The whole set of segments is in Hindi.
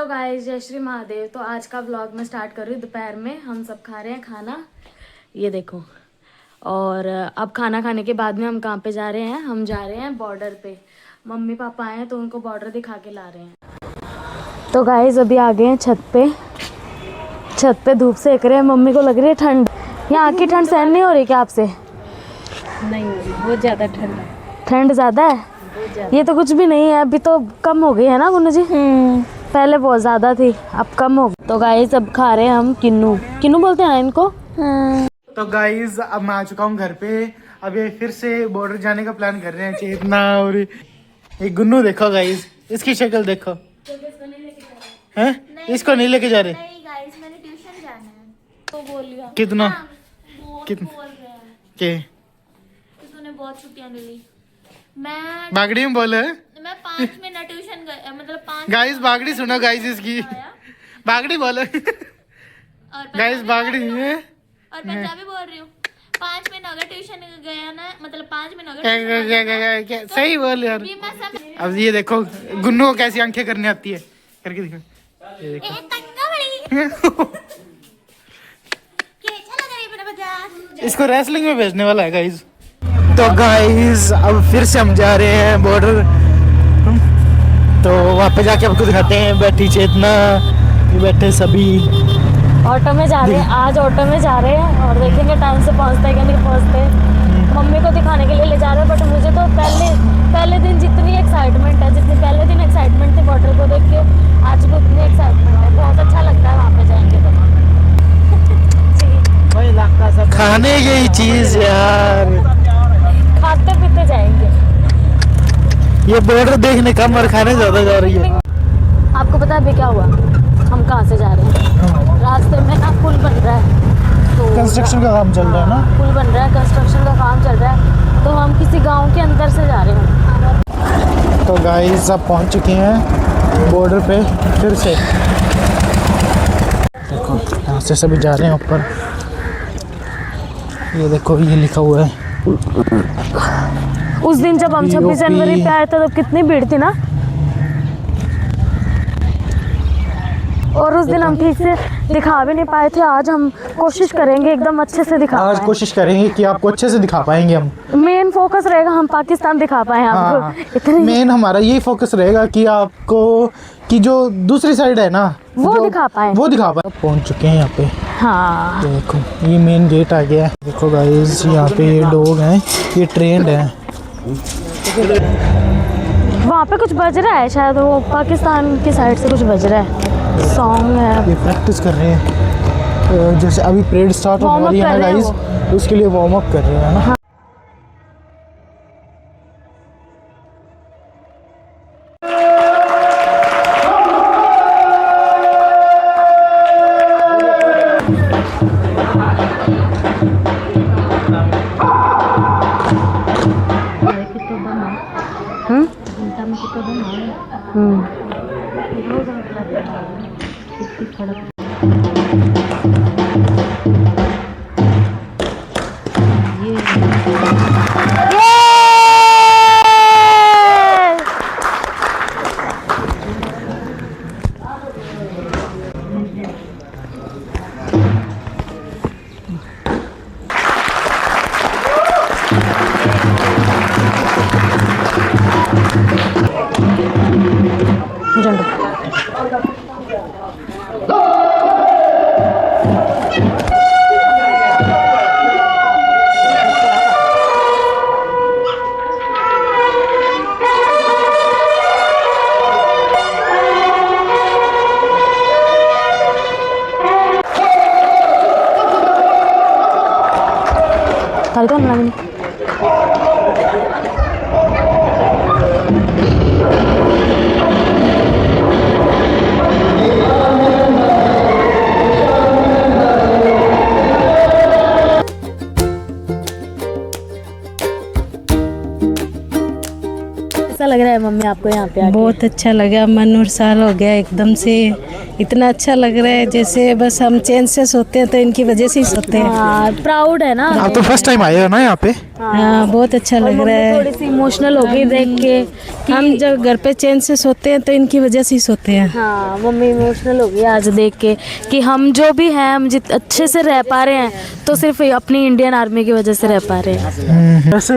हेलो गाइस, जय श्री महादेव। तो आज का व्लॉग मैं स्टार्ट कर रही हूँ। दोपहर में हम सब खा रहे हैं खाना, ये देखो। और अब खाना खाने के बाद में हम कहाँ पे जा रहे हैं? हम जा रहे हैं बॉर्डर पे। मम्मी पापा आए हैं तो उनको बॉर्डर दिखा के ला रहे हैं। तो गाइस अभी आ गए हैं छत पे। छत पे धूप सेक रहे हैं। मम्मी को लग रही है ठंड। यहाँ की ठंड सहन नहीं हो रही क्या आपसे? नहीं, बहुत ज़्यादा ठंड है। ठंड ज़्यादा है? ये तो कुछ भी नहीं है, अभी तो कम हो गई है ना गुन्नू जी? पहले बहुत ज़्यादा थी, अब कम हो गई। तो गाइस अब खा रहे हैं हम किन्नू। किन्नू बोलते हैं ना इनको। तो गाइस अब मैं आ चुका हूँ घर पे। अभी फिर से बॉर्डर जाने का प्लान कर रहे हैं चेतना और ये गुन्नू। देखो गाइस, इसकी शक्ल देखो। हैं? इसको नहीं लेके जा रहे? नहीं गाइस, मैंने ट्यूशन जाना है। तो बोल लिया कितना? बहुत कितना? बोल रहे हैं के कि तूने बहुत छुट्टियां ले ली। मैं बागड़ी में बोले? मैं 5 महीना ट्यूशन गया, मतलब 5 गाइस बागड़ी सुनो गाइस, इसकी बागड़ी बोले। और गाइस बागड़ी है और पंजाबी बोल रही हूँ। 5 महीना हो गए ट्यूशन गया ना, मतलब 5 महीना हो गए। क्या सही बोल यार। भी मैं सब अब ये देखो गुन्नू को कैसी आंखें करने आती है, करके दिखो। ये देखो। तंगा बड़ी के चला करे मेरा मजाक। इसको रेसलिंग में भेजने वाला है गाइस। तो गाइस अब फिर से हम जा रहे हैं बॉर्डर। तो वहाँ पे जाके आपको दिखाते हैं। बैठी चेतना, ये बैठे सभी ऑटो में जा रहे हैं। आज ऑटो में जा रहे हैं और देखेंगे टाइम से पहुंचते हैं कि नहीं पहुंचते। मम्मी को दिखाने के लिए ले जा रहे हैं, बट मुझे तो पहले दिन जितनी एक्साइटमेंट है, जितनी पहले दिन एक्साइटमेंट थी बॉर्डर को देख के, आज भी उतनी एक्साइटमेंट है। बहुत अच्छा लगता है वहाँ पे जाएंगे तो। खाने की चीज यार, खाते पीते जाएंगे। ये बॉर्डर देखने कम और खाने ज्यादा जा रही है। आपको पता है अभी क्या हुआ? हम कहाँ से जा रहे हैं? रास्ते में ना पुल बन रहा है, तो कंस्ट्रक्शन का काम चल रहा है ना। पुल बन रहा है, कंस्ट्रक्शन का काम चल रहा है, तो हम किसी गांव के अंदर से जा रहे हैं। तो गाइस अब पहुंच चुके हैं बॉर्डर पे फिर से। देखो यहाँ से सभी जा रहे हैं ऊपर। ये देखो ये लिखा हुआ है। उस दिन जब हम 26 जनवरी पे आए थे तो कितनी भीड़ थी ना। और उस दिन हम ठीक से दिखा भी नहीं पाए थे। आज हम कोशिश करेंगे एकदम अच्छे से दिखा आज पाएं। कोशिश करेंगे कि आपको अच्छे से दिखा पाएंगे हम। मेन फोकस रहेगा हम पाकिस्तान दिखा पाए आपको। हाँ, इतनी मेन हमारा यही फोकस रहेगा कि आपको कि जो दूसरी साइड है ना वो जो दिखा पाए। वो दिखा पाए। पहुंच चुके हैं यहाँ पे। हाँ, देखो ये मेन गेट आ गया है। देखो गाइस यहाँ पे ये डॉग हैं, ये ट्रेंड है। वहाँ पे कुछ बज रहा है, शायद वो पाकिस्तान की साइड से कुछ बज रहा है, सॉन्ग है। ये प्रैक्टिस कर रहे हैं। जैसे अभी परेड स्टार्ट होने वार्म अप वाली है कर ना रहे हैं गाइस, उसके लिए वार्म अप कर रहे हैं ना। तारी तो लगी कैसा लग रहा है मम्मी आपको यहाँ पे आके? बहुत अच्छा लगा, मन उछाल हो गया एकदम से। इतना अच्छा लग रहा है जैसे बस हम चैन से सोते हैं तो इनकी वजह से ही सोते हैं। हाँ, प्राउड है ना। आप तो फर्स्ट टाइम आए हो ना यहाँ पे? हाँ, बहुत अच्छा लग रहा है। थोड़ी सी इमोशनल हो गई देख के। हम जब घर पे चैन से सोते हैं तो इनकी वजह से ही सोते हैं। हाँ, मम्मी इमोशनल हो गई आज देख के कि हम जो भी हैं, हम जित अच्छे से रह पा रहे हैं तो सिर्फ अपनी इंडियन आर्मी की वजह से रह पा रहे हैं। वैसे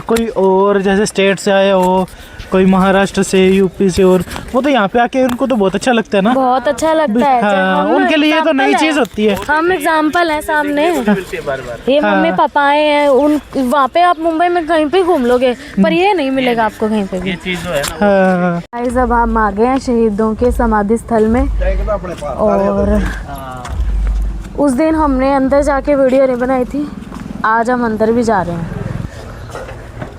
कोई और जैसे स्टेट से आए हो, कोई महाराष्ट्र से, यूपी से, और वो तो यहाँ पे आके उनको तो बहुत अच्छा लगता है ना। बहुत अच्छा लगता है। हाँ, उनके लिए तो नई चीज होती है। हम एग्जाम्पल है सामने। ये मम्मी पापा आए हैं, उन वहाँ पे आप मुंबई में कहीं पे घूम लोगे पर ये नहीं मिलेगा आपको कहीं पे भी। हाँ। गाइस, अब हम आ गए हैं शहीदों के समाधि स्थल में, और उस दिन हमने अंदर जाके वीडियो नहीं बनाई थी, आज हम अंदर भी जा रहे हैं।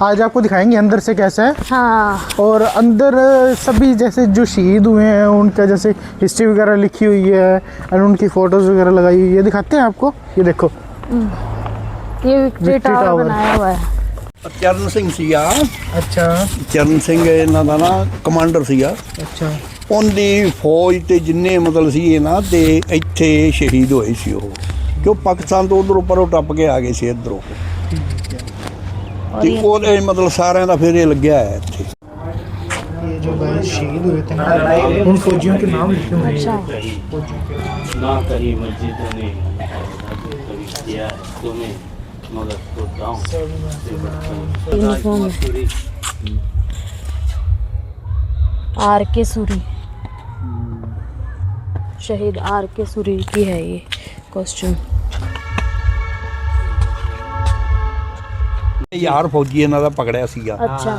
आज आपको दिखाएंगे अंदर से कैसा है। हाँ, और अंदर सभी जैसे जो शहीद हुए हैं उनका जैसे हिस्ट्री वगैरह लिखी हुई है और उनकी फोटोज वगैरह लगाई हुई है, दिखाते हैं आपको। ये देखो, ये विक्ट्री टावर बनाया हुआ है। ਚਰਨ ਸਿੰਘ ਸੀਗਾ। अच्छा ਚਰਨ ਸਿੰਘ ਇਹਨਾਂ ਦਾ ਨਾ ਕਮਾਂਡਰ ਸੀਗਾ। अच्छा ਉਹਦੀ ਫੌਜ ਤੇ ਜਿੰਨੇ ਮਤਲਬ ਸੀ ਇਹ ਨਾ ਤੇ ਇੱਥੇ ਸ਼ਹੀਦ ਹੋਏ ਸੀ ਉਹ, ਕਿਉਂ ਪਾਕਿਸਤਾਨ ਤੋਂ ਉਧਰੋਂ ਪਰੋਂ ਟੱਪ ਕੇ ਆ ਗਏ ਸੀ ਇੱਧਰੋਂ। ਤੇ ਉਹਦੇ ਮਤਲਬ ਸਾਰਿਆਂ ਦਾ ਫਿਰ ਇਹ ਲੱਗਿਆ ਹੈ ਇੱਥੇ। ये जो गाइस शहीद हुए थे ना, उन फौजियों के नाम लिखे हुए हैं। ना कहीं मस्जिदों ने कभी किया है तुम्हें, मगर तो गाँव आर के सूरी, शहीद आर के सूरी की है ये कॉस्ट्यूम। ਯਾਰ ਫੌਜੀ ਇਹਨਾਂ ਦਾ ਪਕੜਿਆ ਸੀਗਾ। अच्छा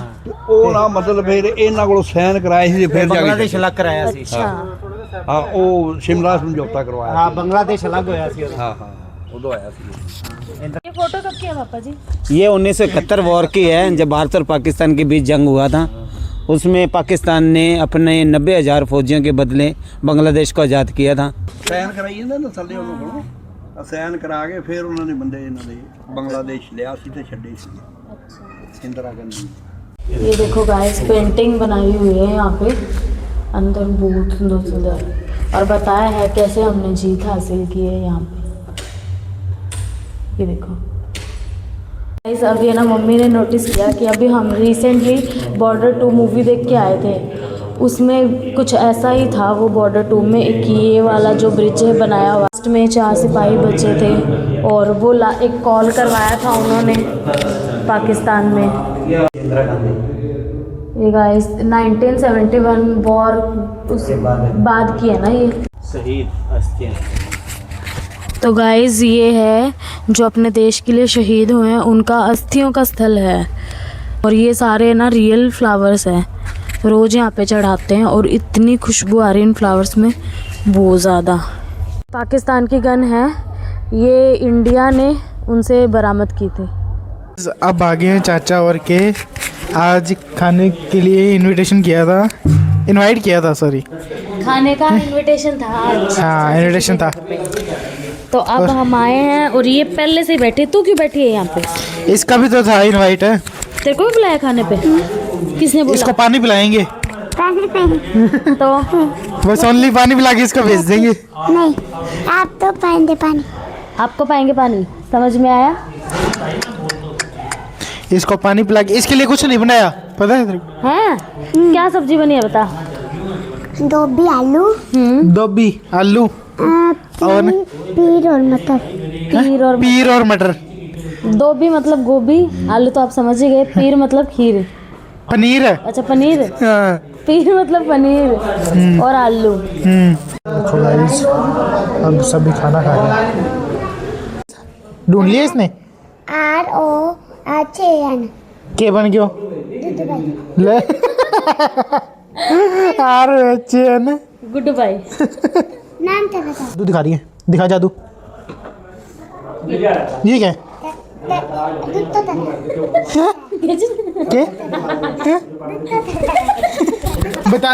ਉਹ ਨਾ ਮਤਲਬ ਫਿਰ ਇਹਨਾਂ ਕੋਲੋਂ ਸਾਈਨ ਕਰਾਏ ਸੀ, ਫਿਰ ਜਾ ਕੇ अलग कराया सी। अच्छा, ਹਾਂ ਉਹ ਸ਼ਿਮਲਾ ਸਮਝੌਤਾ ਕਰਵਾਇਆ हाँ, बांग्लादेश अलग होया सी। ਹਾਂ ਹਾਂ ਉਦੋਂ ਆਇਆ ਸੀ। ये फोटो कब की है पापा जी? ये 1971 वॉर की है, जब भारत और पाकिस्तान के बीच जंग हुआ था। उसमें पाकिस्तान ने अपने 90,000 फौजियों के बदले बांग्लादेश को आज़ाद किया था। ਸਾਈਨ ਕਰਾਈ ਜਾਂਦਾ ਨਾ ਥੱਲੇ ਉਹਨਾਂ ਕੋਲੋਂ, ਸਾਈਨ ਕਰਾ ਕੇ ਫਿਰ ਉਹਨਾਂ ਨੇ ਬੰਦੇ ਇਹਨਾਂ ਦੇ ਬੰਗਲਾदेश ਲਿਆ ਸੀ ਤੇ ਛੱਡੇ ਸੀ। इंदिरा गांधी। ये देखो गाइस, पेंटिंग बनाई हुई है यहाँ पे अंदर, बहुत सुंदर सुंदर, और बताया है कैसे हमने जीत हासिल की है यहाँ पे। ये देखो गाइस, अभी है ना मम्मी ने नोटिस किया कि अभी हम रिसेंटली बॉर्डर 2 मूवी देख के आए थे, उसमें कुछ ऐसा ही था वो बॉर्डर 2 में। एक ये वाला जो ब्रिज है बनाया हुआ, लास्ट में 4 सिपाही बचे थे और वो एक कॉल करवाया था उन्होंने पाकिस्तान में। ये गाइस 1971 वॉर उस बाद की है ना ये शहीद अस्थियां। तो गाइस, ये है जो अपने देश के लिए शहीद हुए हैं उनका अस्थियों का स्थल है, और ये सारे ना रियल फ्लावर्स हैं, रोज़ यहाँ पे चढ़ाते हैं और इतनी खुशबू आ रही है इन फ्लावर्स में, बहुत ज़्यादा। पाकिस्तान की गन है ये, इंडिया ने उनसे बरामद की थी। अब आ गए हैं चाचा और के, आज खाने के लिए इनविटेशन किया था, इनवाइट किया था, सॉरी खाने का इनविटेशन था आज। हाँ, इनविटेशन था। तो अब हम आए हैं और ये पहले से ही बैठे। तू क्यों बैठी है यहाँ पे? इसका भी तो था इनवाइट है। तेरे को भी बुलाया खाने पे? किसने बोला? इसको पानी पिलाएंगे, तो बस ओनली पानी पिला के इसको भेज देंगे। नहीं, आप तो पाएंगे पानी। आपको पाएंगे पानी, समझ में आया? इसको पानी पिला के, इसके लिए कुछ नहीं बनाया, पता है तेरे को? हैं? क्या सब्जी बनी है बता? गोभी आलू, दोबी आलू और पीर और मटर। पीर और मटर। दो भी मतलब गोभी, आलू तो आप समझ ही गए, पीर मतलब खीर। पनीर है। अच्छा, पनीर। हाँ। पीर मतलब पनीर और आलू। देखो गाइस, अब सभी खाना खा रहे हैं। ढूंढ लिया इसने? ROHAN के बन गयो ले ROHAN गुड बाय। नाम क्या बता? जादू दिखा रही है, दिखा जादू। ये क्या है? दूध तो था। क्या? बता।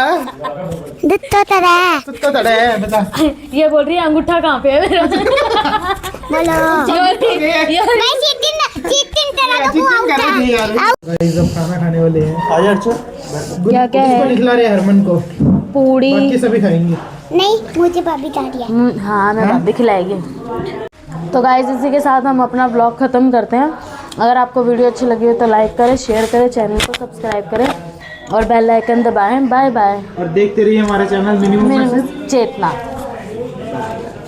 दूध तो था। तो तड़े है, बता। ये बोल रही है अंगूठा कहाँ पे है मेरा? बोलो। ये बोल रही है- मैं चीटिंग गाइस अब खाना खाने वाले हैं। आज अच्छा क्या क्या है? खिला रहे हैं हरमन को, पूड़ी। बाकी सभी खाएंगे। नहीं मुझे भाभी खा रही है। हाँ मैं भाभी खिलाएगी। तो गाइस इसी के साथ हम अपना ब्लॉग ख़त्म करते हैं। अगर आपको वीडियो अच्छी लगी हो तो लाइक करें, शेयर करें, चैनल को सब्सक्राइब करें और बेल आइकन दबाएं। Bye bye. और देखते रहिए हमारा चैनल मिनिमम चेतना।